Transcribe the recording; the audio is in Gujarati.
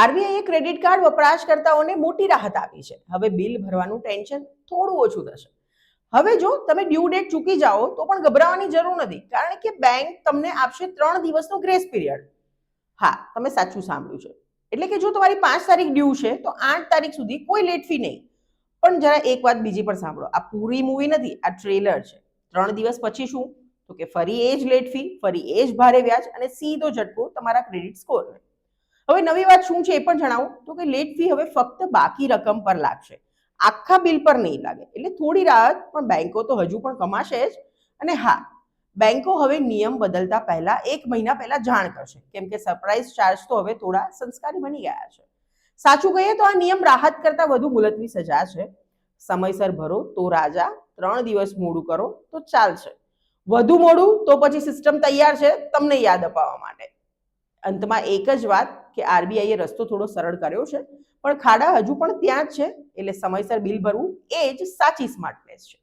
આરબીઆઈએ ક્રેડિટ કાર્ડ વપરાશકર્તાઓને મોટી રાહત આપી છે. હવે બિલ ભરવાનું ટેન્શન થોડું ઓછું થશે. હવે જો તમે ડ્યુ ડેટ ચૂકી જાઓ તો પણ ગભરાવાની જરૂર નથી, કારણ કે બેંક તમને આપશે 3 દિવસનો ગ્રેસ પીરિયડ. હા, તમે સાચું સાંભળ્યું છે. એટલે કે જો તમારી 5 તારીખ ડ્યુ છે તો 8 તારીખ સુધી કોઈ લેટ ફી નહીં. પણ જરા એક વાત બીજી પણ સાંભળો, આ પૂરી મૂવી નથી, આ ટ્રેલર છે. 3 દિવસ પછી શું? તો કે ફરી એ જ લેટ ફી, ફરી એ જ ભારે વ્યાજ અને સીધો ઝટકો તમારા ક્રેડિટ સ્કોરને. હવે નવી વાત શું છે એ પણ જણાવું તો કે લેટ ફી હવે ફક્ત બાકી રકમ પર લાગશે, આખા બિલ પર નહીં લાગે. એટલે થોડી રાહત, પણ બેંકો તો હજુ પણ કમાશે જ. અને હા, બેંકો હવે નિયમ બદલતા પહેલા 1 મહિના પહેલા જાણ કરશે, કેમ કે સરપ્રાઇઝ ચાર્જ તો હવે થોડા સંસ્કારી બની ગયા છે. સાચું કહીએ તો આ નિયમ રાહત કરતા વધુ મુલતવી સજા છે. સમયસર ભરો તો રાજા, 3 દિવસ મોડું કરો તો ચાલશે. વધુ મોડું તો પછી સિસ્ટમ તૈયાર છે તમને યાદ અપાવવા માટે. અંતમાં એક જ વાત કે આરબીઆઈએ રસ્તો થોડો સરળ કર્યો છે, પણ ખાડા હજુ પણ ત્યાં જ છે. એટલે સમયસર બિલ ભરવું એ જ સાચી સ્માર્ટનેસ છે.